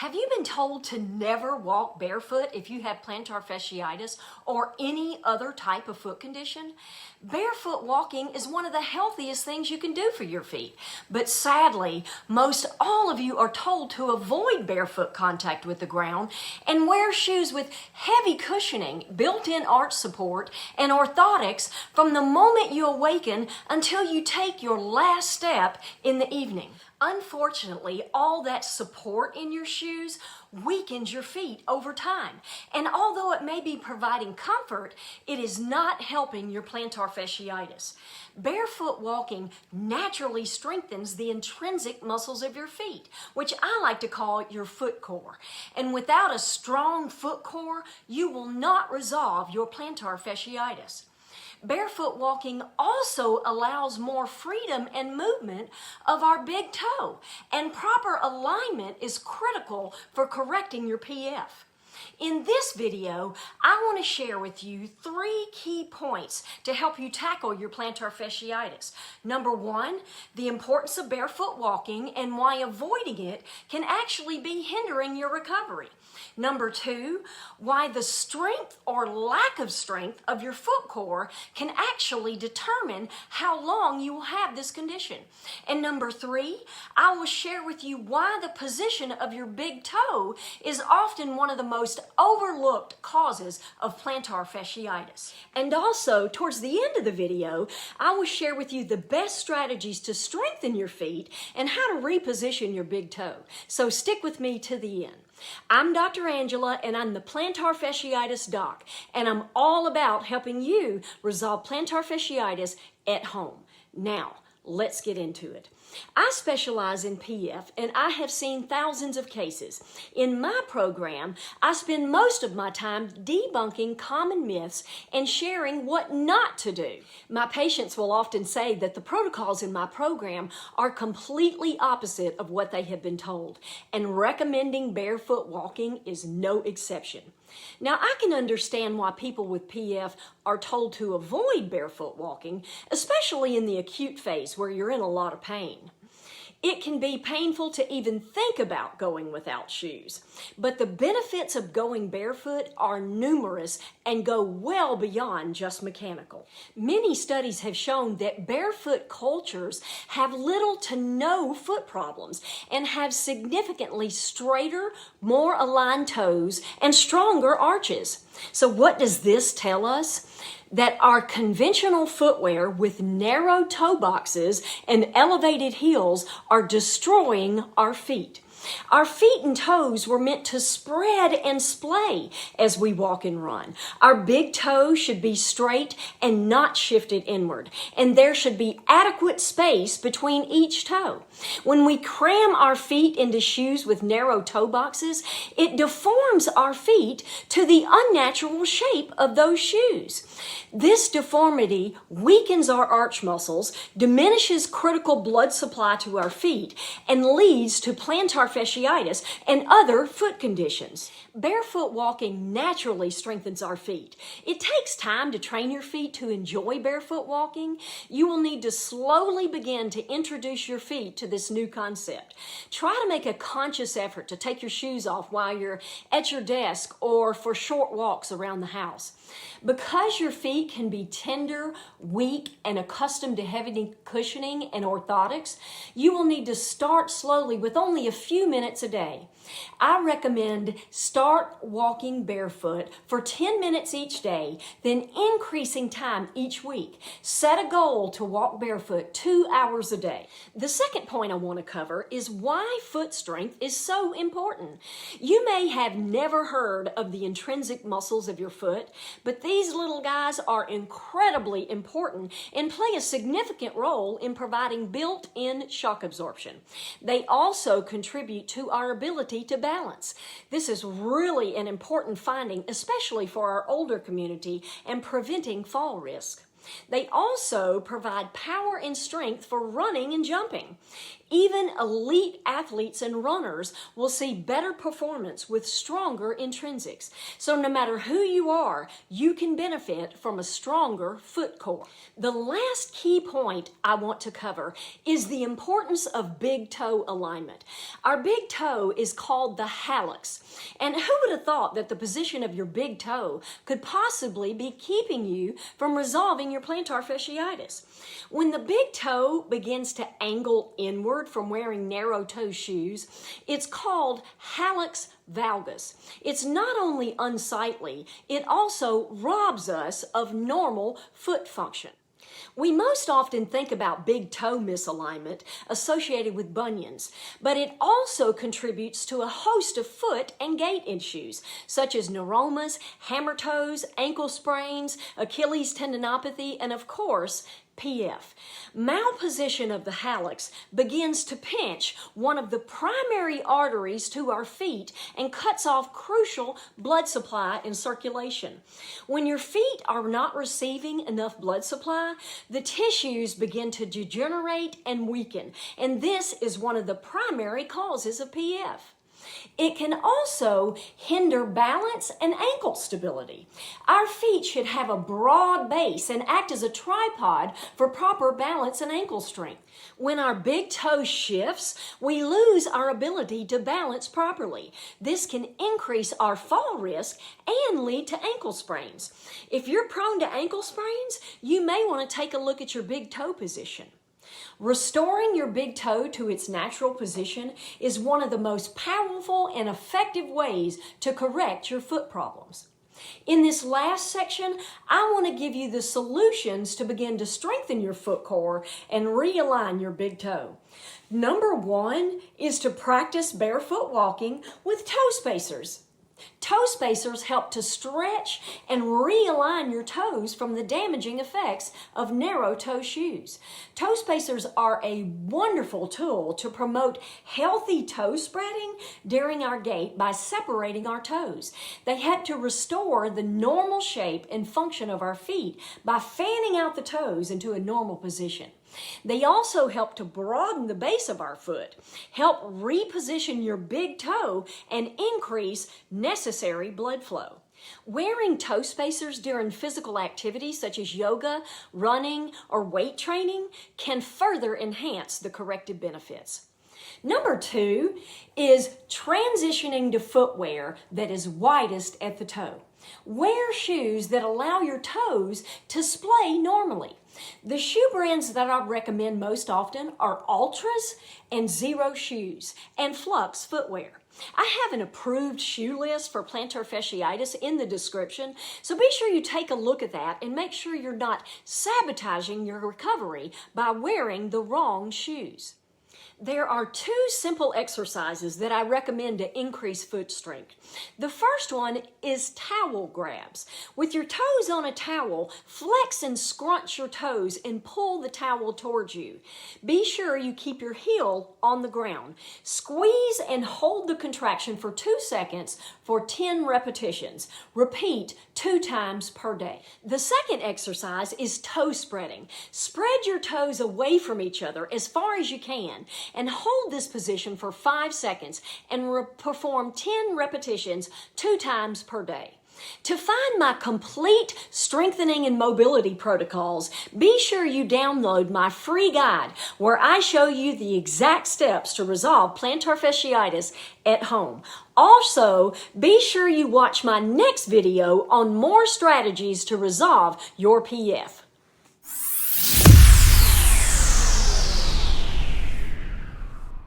Have you been told to never walk barefoot if you have plantar fasciitis or any other type of foot condition? Barefoot walking is one of the healthiest things you can do for your feet. But sadly, most all of you are told to avoid barefoot contact with the ground and wear shoes with heavy cushioning, built-in arch support, and orthotics from the moment you awaken until you take your last step in the evening. Unfortunately, all that support in your shoes weakens your feet over time. And although it may be providing comfort, it is not helping your plantar fasciitis. Barefoot walking naturally strengthens the intrinsic muscles of your feet, which I like to call your foot core. And without a strong foot core, you will not resolve your plantar fasciitis. Barefoot walking also allows more freedom and movement of our big toe, and proper alignment is critical for correcting your PF. In this video, I want to share with you 3 key points to help you tackle your plantar fasciitis. Number 1, the importance of barefoot walking and why avoiding it can actually be hindering your recovery. Number 2, why the strength or lack of strength of your foot core can actually determine how long you will have this condition. And number 3, I will share with you why the position of your big toe is often one of the most overlooked causes of plantar fasciitis. And also, towards the end of the video, I will share with you the best strategies to strengthen your feet and how to reposition your big toe. So stick with me to the end. I'm Dr. Angela, and I'm the Plantar Fasciitis Doc, and I'm all about helping you resolve plantar fasciitis at home. Now, let's get into it. I specialize in PF, and I have seen thousands of cases. In my program, I spend most of my time debunking common myths and sharing what not to do. My patients will often say that the protocols in my program are completely opposite of what they have been told, and recommending barefoot walking is no exception. Now, I can understand why people with PF are told to avoid barefoot walking, especially in the acute phase where you're in a lot of pain. It can be painful to even think about going without shoes, but the benefits of going barefoot are numerous and go well beyond just mechanical. Many studies have shown that barefoot cultures have little to no foot problems and have significantly straighter, more aligned toes and stronger arches. So what does this tell us? That our conventional footwear with narrow toe boxes and elevated heels are destroying our feet. Our feet and toes were meant to spread and splay as we walk and run. Our big toe should be straight and not shifted inward, and there should be adequate space between each toe. When we cram our feet into shoes with narrow toe boxes, it deforms our feet to the unnatural shape of those shoes. This deformity weakens our arch muscles, diminishes critical blood supply to our feet, and leads to plantar fasciitis and other foot conditions. Barefoot walking naturally strengthens our feet. It takes time to train your feet to enjoy barefoot walking. You will need to slowly begin to introduce your feet to this new concept. Try to make a conscious effort to take your shoes off while you're at your desk or for short walks around the house. Because your feet can be tender, weak, and accustomed to heavy cushioning and orthotics, you will need to start slowly with only a few minutes a day. I recommend start walking barefoot for 10 minutes each day, then increasing time each week. Set a goal to walk barefoot 2 hours a day. The second point I want to cover is why foot strength is so important. You may have never heard of the intrinsic muscles of your foot, but these little guys are incredibly important and play a significant role in providing built-in shock absorption. They also contribute to our ability to balance. This is really an important finding, especially for our older community and preventing fall risk. They also provide power and strength for running and jumping. Even elite athletes and runners will see better performance with stronger intrinsics. So no matter who you are, you can benefit from a stronger foot core. The last key point I want to cover is the importance of big toe alignment. Our big toe is called the hallux. And who would have thought that the position of your big toe could possibly be keeping you from resolving your plantar fasciitis? When the big toe begins to angle inward from wearing narrow toe shoes, it's called hallux valgus. It's not only unsightly, it also robs us of normal foot function. We most often think about big toe misalignment associated with bunions, but it also contributes to a host of foot and gait issues, such as neuromas, hammer toes, ankle sprains, Achilles tendinopathy, and of course, PF. Malposition of the hallux begins to pinch one of the primary arteries to our feet and cuts off crucial blood supply and circulation. When your feet are not receiving enough blood supply, the tissues begin to degenerate and weaken, and this is one of the primary causes of PF. It can also hinder balance and ankle stability. Our feet should have a broad base and act as a tripod for proper balance and ankle strength. When our big toe shifts, we lose our ability to balance properly. This can increase our fall risk and lead to ankle sprains. If you're prone to ankle sprains, you may want to take a look at your big toe position. Restoring your big toe to its natural position is one of the most powerful and effective ways to correct your foot problems. In this last section, I want to give you the solutions to begin to strengthen your foot core and realign your big toe. Number one is to practice barefoot walking with toe spacers. Toe spacers help to stretch and realign your toes from the damaging effects of narrow toe shoes. Toe spacers are a wonderful tool to promote healthy toe spreading during our gait by separating our toes. They help to restore the normal shape and function of our feet by fanning out the toes into a normal position. They also help to broaden the base of our foot, help reposition your big toe, and increase necessary blood flow. Wearing toe spacers during physical activities such as yoga, running, or weight training can further enhance the corrective benefits. Number two is transitioning to footwear that is widest at the toe. Wear shoes that allow your toes to splay normally. The shoe brands that I recommend most often are Ultras and Zero Shoes and Flux Footwear. I have an approved shoe list for plantar fasciitis in the description, so be sure you take a look at that and make sure you're not sabotaging your recovery by wearing the wrong shoes. There are two simple exercises that I recommend to increase foot strength. The first one is towel grabs. With your toes on a towel, flex and scrunch your toes and pull the towel towards you. Be sure you keep your heel on the ground. Squeeze and hold the contraction for 2 seconds for 10 repetitions. Repeat 2 times per day. The second exercise is toe spreading. Spread your toes away from each other as far as you can and hold this position for 5 seconds and perform 10 repetitions 2 times per day. To find my complete strengthening and mobility protocols, be sure you download my free guide where I show you the exact steps to resolve plantar fasciitis at home. Also, be sure you watch my next video on more strategies to resolve your PF.